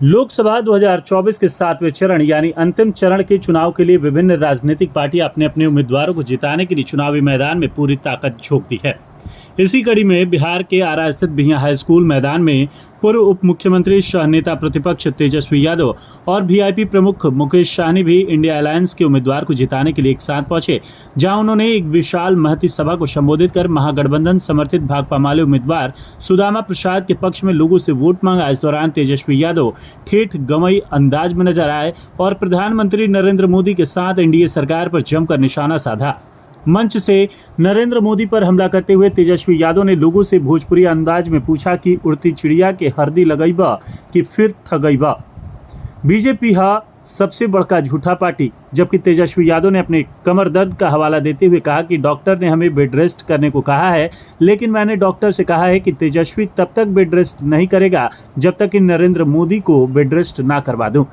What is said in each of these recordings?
लोकसभा 2024 के 7वें चरण यानी अंतिम चरण के चुनाव के लिए विभिन्न राजनीतिक पार्टियां अपने अपने उम्मीदवारों को जिताने के लिए चुनावी मैदान में पूरी ताकत झोंक दी है। इसी कड़ी में बिहार के आरा स्थित बिहियां हाई स्कूल मैदान में पूर्व उप मुख्यमंत्री सह नेता प्रतिपक्ष तेजस्वी यादव और वीआईपी प्रमुख मुकेश सहनी भी इंडिया अलायंस के उम्मीदवार को जिताने के लिए एक साथ पहुंचे, जहां उन्होंने एक विशाल महती सभा को संबोधित कर महागठबंधन समर्थित भाकपा माले उम्मीदवार सुदामा प्रसाद के पक्ष में लोगों से वोट मांगा। इस दौरान तेजस्वी यादव ठेठ गवई अंदाज में नजर आए और प्रधानमंत्री नरेंद्र मोदी के साथ एनडीए सरकार पर जमकर निशाना साधा। मंच से नरेंद्र मोदी पर हमला करते हुए तेजस्वी यादव ने लोगों से भोजपुरी अंदाज में पूछा कि उड़ती चिड़िया के हरदी लगईबा कि फिर ठगईबा। बीजेपी सबसे बड़का झूठा पार्टी। जबकि तेजस्वी यादव ने अपने कमर दर्द का हवाला देते हुए कहा कि डॉक्टर ने हमें बेड रेस्ट करने को कहा है, लेकिन मैंने डॉक्टर से कहा है कि तेजस्वी तब तक बेड रेस्ट नहीं करेगा जब तक कि नरेंद्र मोदी को बेड रेस्ट ना करवा दूं।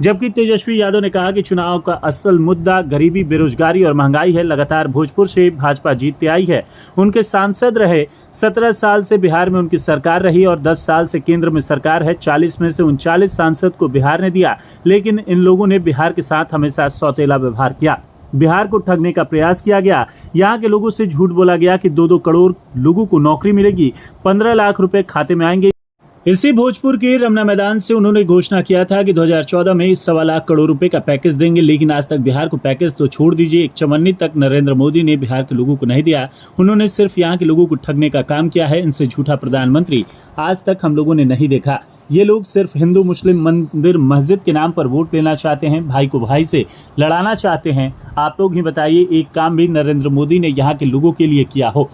जबकि तेजस्वी यादव ने कहा कि चुनाव का असल मुद्दा गरीबी, बेरोजगारी और महंगाई है। लगातार भोजपुर से भाजपा जीतती आई है। उनके सांसद रहे, 17 साल से बिहार में उनकी सरकार रही और 10 साल से केंद्र में सरकार है। 40 में से 39 सांसद को बिहार ने दिया, लेकिन इन लोगों ने बिहार के साथ हमेशा सौतेला व्यवहार किया। बिहार को ठगने का प्रयास किया गया। यहाँ के लोगों से झूठ बोला गया कि 2-2 करोड़ लोगों को नौकरी मिलेगी, 15 लाख रुपए खाते में आएंगे। इसी भोजपुर के रमना मैदान से उन्होंने घोषणा किया था कि 2014 में 1.25 लाख करोड़ रुपए का पैकेज देंगे, लेकिन आज तक बिहार को पैकेज तो छोड़ दीजिए, एक चवन्नी तक नरेंद्र मोदी ने बिहार के लोगों को नहीं दिया। उन्होंने सिर्फ यहाँ के लोगों को ठगने का काम किया है। इनसे झूठा प्रधानमंत्री आज तक हम लोगों ने नहीं देखा। ये लोग सिर्फ हिंदू मुस्लिम मंदिर मस्जिद के नाम पर वोट लेना चाहते हैं, भाई को भाई से लड़ाना चाहते हैं। आप लोग ही बताइए, एक काम भी नरेंद्र मोदी ने यहाँ के लोगों के लिए किया हो।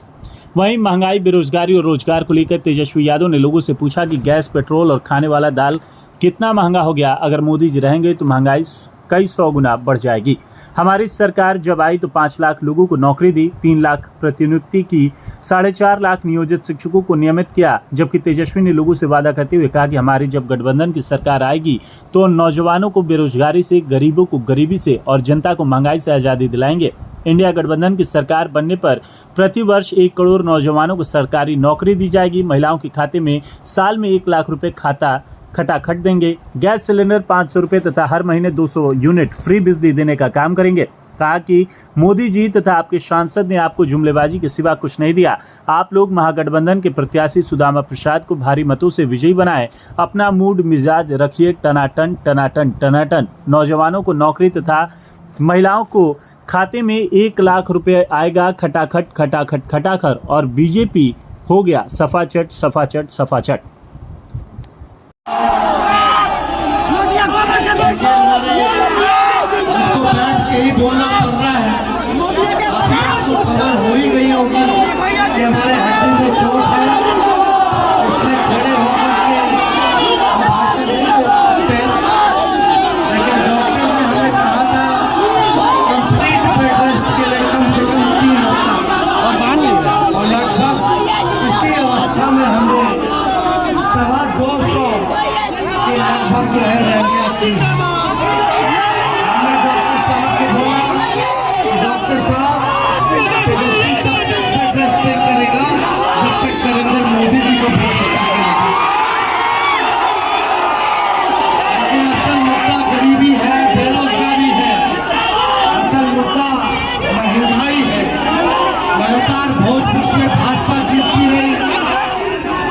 वहीं महंगाई, बेरोजगारी और रोजगार को लेकर तेजस्वी यादव ने लोगों से पूछा कि गैस, पेट्रोल और खाने वाला दाल कितना महंगा हो गया। अगर मोदी जी रहेंगे तो महंगाई कई 100 गुना बढ़ जाएगी। हमारी सरकार जब आई तो 5 लाख लोगों को नौकरी दी, 3 लाख प्रतिनियुक्ति की, 4.5 लाख नियोजित शिक्षकों को नियमित किया। जबकि तेजस्वी ने लोगों से वादा करते हुए कहा कि हमारी जब गठबंधन की सरकार आएगी तो नौजवानों को बेरोजगारी से, गरीबों को गरीबी से और जनता को महंगाई से आज़ादी दिलाएंगे। इंडिया गठबंधन की सरकार बनने पर प्रति वर्ष 1 करोड़ नौजवानों को सरकारी नौकरी दी जाएगी। महिलाओं के खाते में साल में 1 लाख रुपए खाता खटाखट देंगे। गैस सिलेंडर 500 रुपये तथा हर महीने 200 यूनिट फ्री बिजली देने का काम करेंगे। कहा कि मोदी जी तथा आपके सांसद ने आपको जुमलेबाजी के सिवा कुछ नहीं दिया। आप लोग महागठबंधन के प्रत्याशी सुदामा प्रसाद को भारी मतों से विजयी बनाएं। अपना मूड मिजाज रखिए टनाटन टनाटन टनाटन। नौजवानों को नौकरी तथा महिलाओं को खाते में 1 लाख रुपए आएगा, खटाखट खटाखट खटाखर। और बीजेपी हो गया सफाचट सफाचट सफाचट। यही बोलना पड़ रहा है। आप सबको खबर हो ही गई होगी कि हमारे हड्डी में चोट है, इसलिए खड़े होकर के भाषण नहीं दे सकते। लेकिन डॉक्टर ने हमें कहा था कंप्लीट बेड रेस्ट के लिए कम से कम 3 हफ्ता, और लगभग इसी अवस्था में हमने 250 के लगभग जो है रह गया 3। डॉक्टर साहब तेजस्वी तब तक बेड रेस्ट नहीं करेगा जब तक नरेंद्र मोदी जी को बेड रेस्ट आ गया। असल मुद्दा गरीबी है, बेरोजगारी है, असल मुद्दा महंगाई है। लगातार भोजपुर से भाजपा जीतती रही,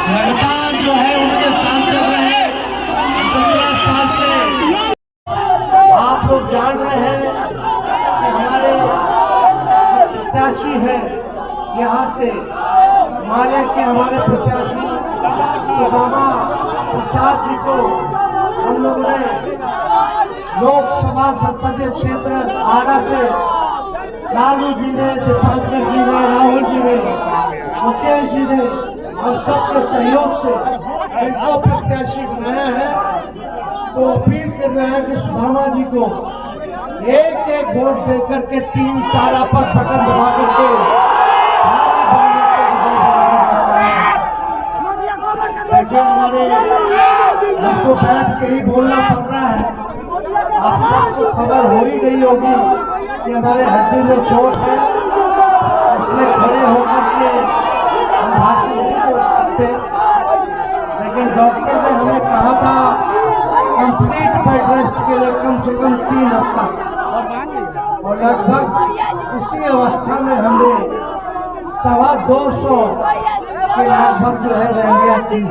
लगातार जो है उनके सांसद रहे 17 साल से। आप लोग जान रहे हैं प्रत्याशी है यहाँ से माले के हमारे प्रत्याशी सुदामा प्रसाद जी को हम लोग ने लोकसभा संसदीय क्षेत्र आरा से लालू जी ने, दीपांकर जी ने, राहुल जी ने, मुकेश जी ने और सबके सहयोग से इनको प्रत्याशी बनाया है। तो अपील कर रहे हैं कि सुदामा जी को एक वोट देकर के 3 तारा पर बटन दबा करके देखिए, हमारे हमको बैठ के ही बोलना पड़ रहा है। आप सबको खबर हो ही गई होगी कि हमारे हड्डी में चोट है, इसलिए खड़े होकर के हम भाषण नहीं दे सकते। लेकिन डॉक्टर ने हमें कहा था 3 अब तक, और लगभग इसी अवस्था में हमने 225 के लगभग जो है रैलियां की।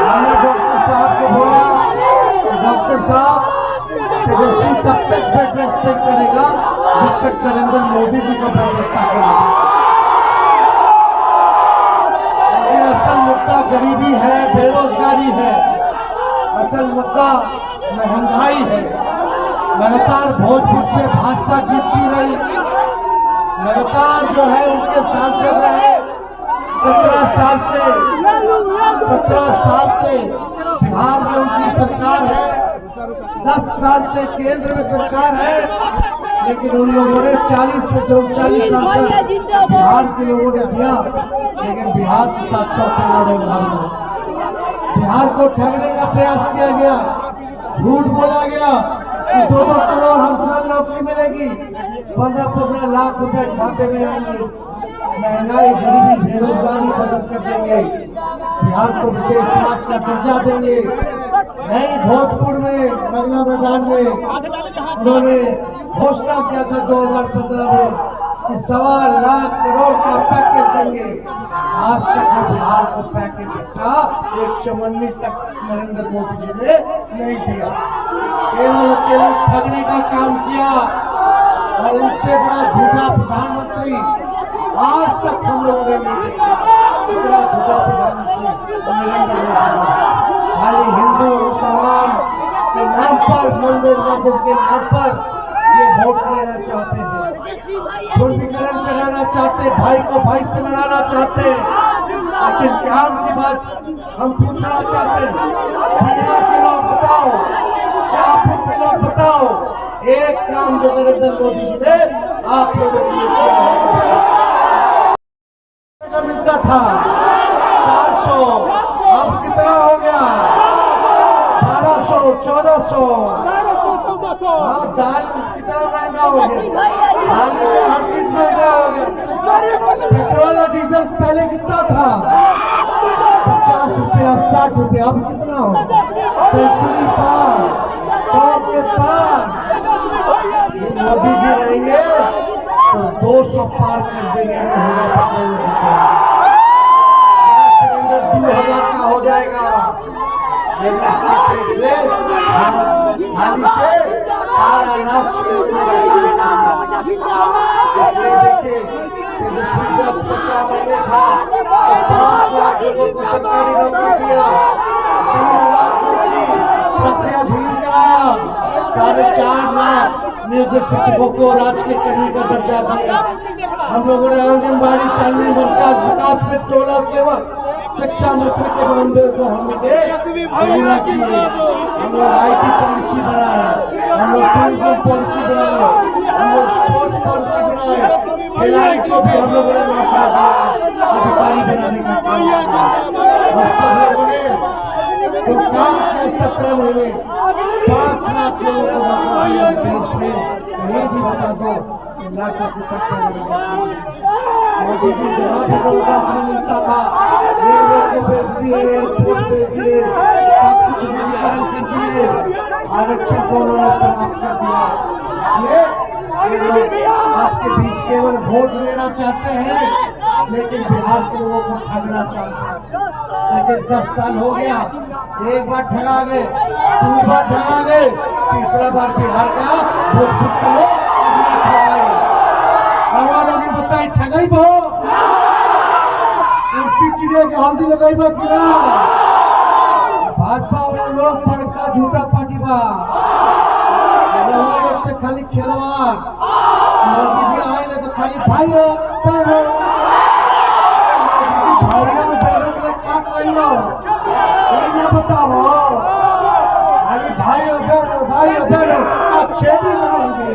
हमने डॉक्टर साहब को बोला कि डॉक्टर साहब, तेजस्वी तब तक बेड रेस्ट नहीं करेगा जब तक नरेंद्र मोदी जी को बेड रेस्ट ना करा। असल मुद्दा गरीबी है, बेरोजगारी है, असल मुद्दा महंगाई है। लगातार भोजपुर से भाजपा जीतती रही, लगातार जो है उनके सांसद रहे। 17 साल से बिहार में उनकी सरकार है, 10 साल से केंद्र में सरकार है, लेकिन उन लोगों ने 40 में से 39 सांसद बिहार के लोगों ने दिया, लेकिन बिहार के साथ बिहार को ठगने का प्रयास किया गया। झूठ बोला गया कि 2-2 करोड़ हर साल नौकरी मिलेगी, 15-15 लाख रुपए खाते में आएंगे, महंगाई, गरीबी, बेरोजगारी खत्म कर देंगे, बिहार को विशेष समाज का दर्जा देंगे। नहीं, भोजपुर में नगला मैदान में उन्होंने घोषणा किया था 2015 में कि 1.25 लाख करोड़ का पैकेज देंगे। आज तक बिहार को पैकेज का एक चवन्नी तक नरेंद्र मोदी जी ने नहीं दिया, केवल ठगने का काम किया। और इनसे बड़ा झूठा प्रधानमंत्री आज तक हम लोगों ने नहीं देखा। इतना झूठा प्रधानमंत्री नरेंद्र मोदी खाली हिंदू मुसलमान के नाम पर, मंदिर मस्जिद के नाम पर ये वोट लेना चाहते हैं, ध्रुवीकरण कराना चाहते, भाई को भाई से लड़ाना चाहते। लेकिन काम की बात हम पूछना चाहते हैं, पटना के लोग बताओ, शाहपुर के लोग बताओ, एक काम जो नरेंद्र मोदी जी ने आप लोगों के लिए किया है। मिलता था 400, अब कितना हो गया? 1200, 1400। हाँ, दाल कितना महंगा हो गया, दाल में हर चीज महंगा हो गया। पेट्रोल और डीजल पहले कितना था? 50 रुपया, 60 रुपया, अब कितना हो? सेंचुरी पार, 100 के पार। मोदी जी रहेंगे तो 200 पार कर देंगे महंगा पेट्रोल डीजल। सिलेंडर 2000 का हो जाएगा। सारा लाभ इसलिए देखिए, तेजस्वी जब 17 महीने था तो 5 लाख लोगों को सरकारी नौकरी दिया, 3 लाख नौकरी प्रक्रियाधीन कराया, 4.5 लाख नियोजित शिक्षकों को राजकीय कर्मी का दर्जा दिया। हम लोगों ने आंगनबाड़ी, तालीम मरकज, विकास में टोला सेवक, शिक्षा मित्र के मामले को हमने किए। हम लोग IT पॉलिसी बनाए, हम लोग टूरिज्म पॉलिसी बनाए, हम लोग स्पोर्ट्स पॉलिसी बनाए, खिलाड़ी को भी हम लोगों ने मौका दिया, अधिकारी बनाने का काम किया। और सब लोगों ने जो काम किया 17 महीने, 5 लाख लोगों को नौकरी दिया देश में। ये भी बता दो कि लाखों की संख्या में मोदी जी जहाँ भी नौकरी मिलता था, रेलवे को बेच दिए, एयरपोर्ट बेच दिए, सब कुछ निजीकरण कर दिए, आरक्षण को उन्होंने समाप्त कर दिया। इसलिए आपके बीच केवल वोट लेना चाहते हैं, लेकिन बिहार के लोगों को ठगना चाहते हैं। लेकिन 10 साल हो गया, एक बार ठगा गए, 2 बार ठगा गए, तीसरा बार बिहार का वोट करो, अगला ठगाए। लोग बताए ठगाई बो, उल्टी चिड़िया के हल्दी लगाई बा कि ना? भाजपा वाला लोग बड़का झूठा पार्टी बा, लोग से खाली खेलवार। मोदी जी आए तो खाली भाइयों बहनों, भाइयों बहनों के लिए क्या कहियो ये ना बताओ। खाली भाइयों बहनों अच्छे भी लाएंगे।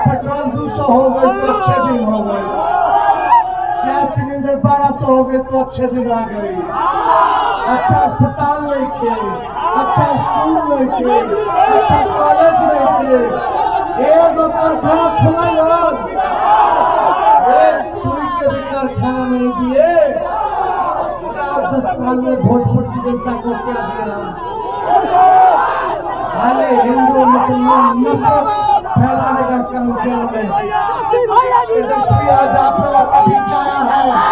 पेट्रोल 200 हो गए तो अच्छे दिन हो गए, गैस सिलेंडर 1200 हो गए तो अच्छे दिन आ गए। अच्छा अस्पताल नहीं थे, अच्छा स्कूल नहीं थे, अच्छा कॉलेज नहीं थे, एक कारखाना खुला यार, एक सुई के भी कारखाना नहीं दिए। 10 साल में भोजपुर की जनता को क्या दिया? खाली हिंदू मुसलमान नफरत फैलाने का काम किया है। तेजस्वी आज आप लोगों का बीच आया है।